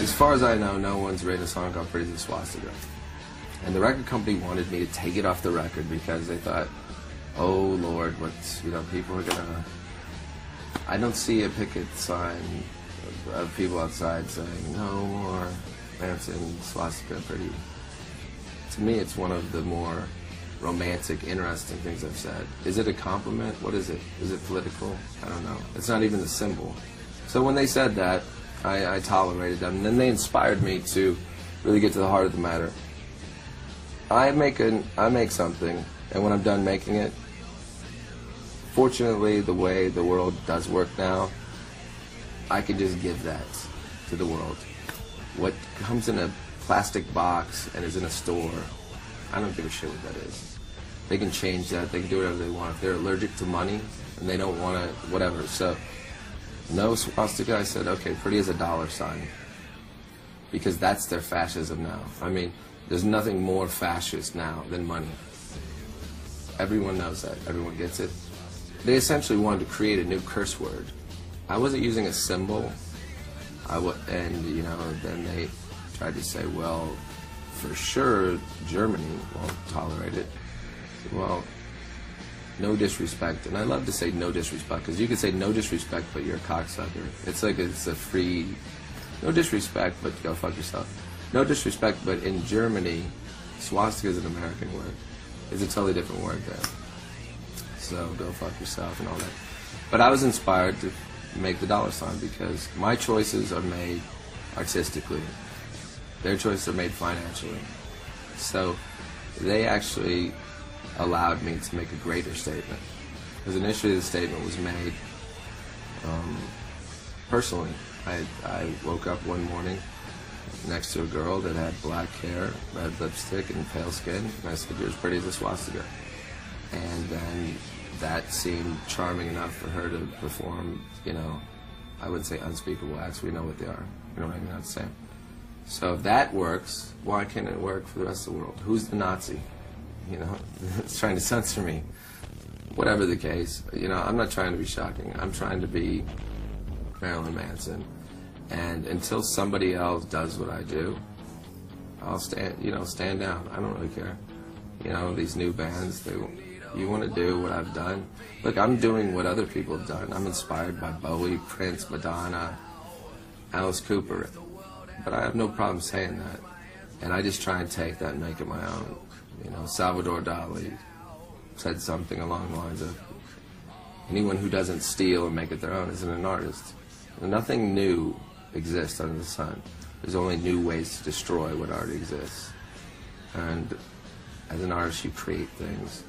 As far as I know, no one's written a song called Pretty as a Swastika. And the record company wanted me to take it off the record because they thought, oh Lord, what's, you know, people are gonna... I don't see a picket sign of people outside saying, no more Manson, swastika, pretty. To me, it's one of the more romantic, interesting things I've said. Is it a compliment? What is it? Is it political? I don't know. It's not even a symbol. So when they said that, I tolerated them, and then they inspired me to really get to the heart of the matter. I make something, and when I'm done making it, fortunately, the way the world does work now, I can just give that to the world. What comes in a plastic box and is in a store, I don't give a shit what that is. They can change that, they can do whatever they want. If they're allergic to money and they don't want to, whatever. So, no swastika, I said, okay, pretty as a dollar sign. Because that's their fascism now. I mean, there's nothing more fascist now than money. Everyone knows that, everyone gets it. They essentially wanted to create a new curse word. I wasn't using a symbol, and you know, then they tried to say, well, for sure, Germany won't tolerate it. Well, no disrespect, and I love to say no disrespect, because you can say no disrespect, but you're a cocksucker. It's like it's a free, no disrespect, but go fuck yourself. No disrespect, but in Germany, swastika is an American word. It's a totally different word there. So go fuck yourself and all that. But I was inspired to make the dollar sign because my choices are made artistically. Their choices are made financially. So they actually allowed me to make a greater statement. Because initially the statement was made personally. I woke up one morning next to a girl that had black hair, red lipstick, and pale skin, and I said, you're as pretty as a swastika. And then that seemed charming enough for her to perform, you know, I wouldn't say unspeakable acts, we know what they are. You know what I mean? I'm saying. So if that works, why can't it work for the rest of the world? Who's the Nazi? You know, it's trying to censor me. Whatever the case, you know, I'm not trying to be shocking. I'm trying to be Marilyn Manson. And until somebody else does what I do, I'll stand down. I don't really care. You know, these new bands, you want to do what I've done. Look, I'm doing what other people have done. I'm inspired by Bowie, Prince, Madonna, Alice Cooper. But I have no problem saying that. And I just try and take that and make it my own. You know, Salvador Dali said something along the lines of, anyone who doesn't steal and make it their own isn't an artist. And nothing new exists under the sun. There's only new ways to destroy what already exists. And as an artist, you create things.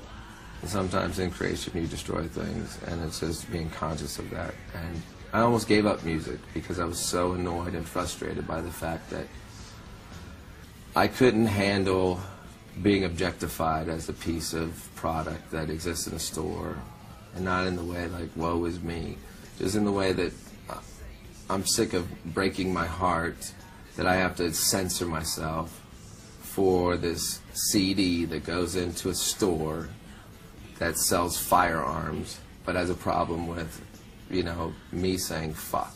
And sometimes in creation, you destroy things. And it's just being conscious of that. And I almost gave up music because I was so annoyed and frustrated by the fact that I couldn't handle being objectified as a piece of product that exists in a store, and not in the way like, woe is me, just in the way that I'm sick of breaking my heart that I have to censor myself for this CD that goes into a store that sells firearms but has a problem with, you know, me saying fuck.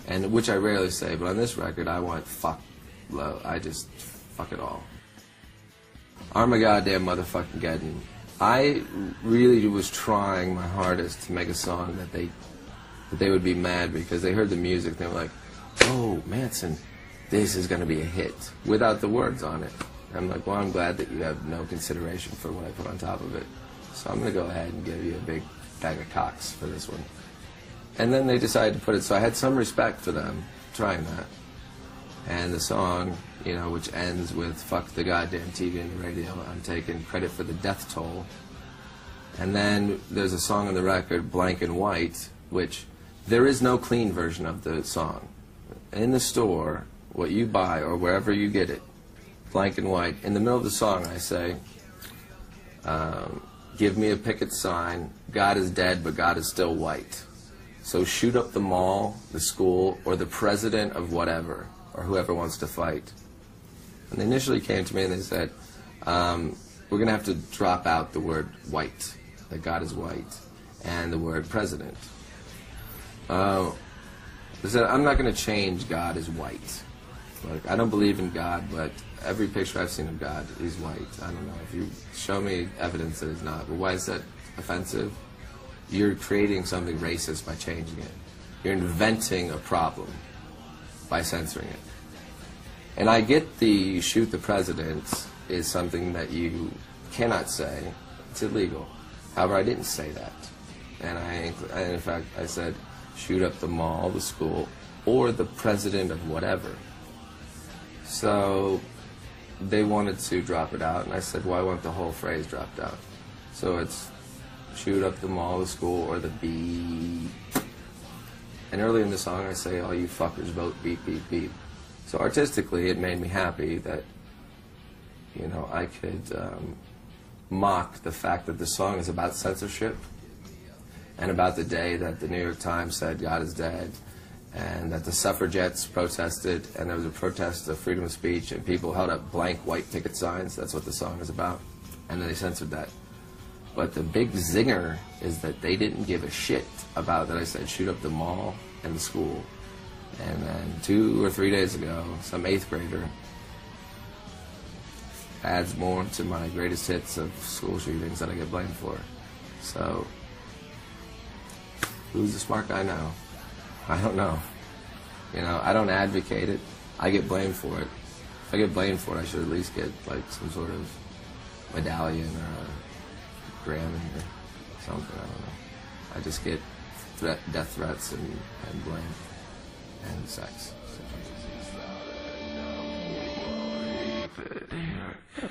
And which I rarely say, but on this record I want fuck low. I just fuck it all. Armagoddamn motherfucking Geddon. I really was trying my hardest to make a song that they would be mad because they heard the music and they were like, oh, Manson, this is going to be a hit, without the words on it. I'm like, well, I'm glad that you have no consideration for what I put on top of it. So I'm going to go ahead and give you a big bag of cocks for this one. And then they decided to put it, so I had some respect for them trying that. And the song, you know, which ends with fuck the goddamn TV and the radio, I'm taking credit for the death toll. And then there's a song on the record, Blank and White, which there is no clean version of the song. In the store, what you buy or wherever you get it, Blank and White, in the middle of the song I say, give me a picket sign, God is dead but God is still white. So shoot up the mall, the school, or the president of whatever, or whoever wants to fight. And they initially came to me and they said, we're going to have to drop out the word white, that God is white, and the word president. Listen, I'm not going to change God as white. Like, I don't believe in God, but every picture I've seen of God is white. I don't know. If you show me evidence that it's not, but why is that offensive? You're creating something racist by changing it. You're inventing a problem by censoring it. And I get the shoot the president is something that you cannot say. It's illegal. However, I didn't say that. And in fact, I said, shoot up the mall, the school, or the president of whatever. So they wanted to drop it out, and I said, well, I want the whole phrase dropped out. So it's shoot up the mall, the school, or the beep. And early in the song, I say, all you fuckers vote beep, beep, beep. So artistically, it made me happy that, you know, I could mock the fact that the song is about censorship and about the day that the New York Times said God is dead, and that the suffragettes protested, and there was a protest of freedom of speech, and people held up blank white picket signs. That's what the song is about. And then they censored that. But the big zinger is that they didn't give a shit about that I said shoot up the mall and the school. And then 2 or 3 days ago, some 8th grader adds more to my greatest hits of school shootings that I get blamed for. So, who's the smart guy now? I don't know. You know, I don't advocate it. I get blamed for it. If I get blamed for it, I should at least get like some sort of medallion or a Grammy or something. I don't know. I just get death threats and blame and sex. So.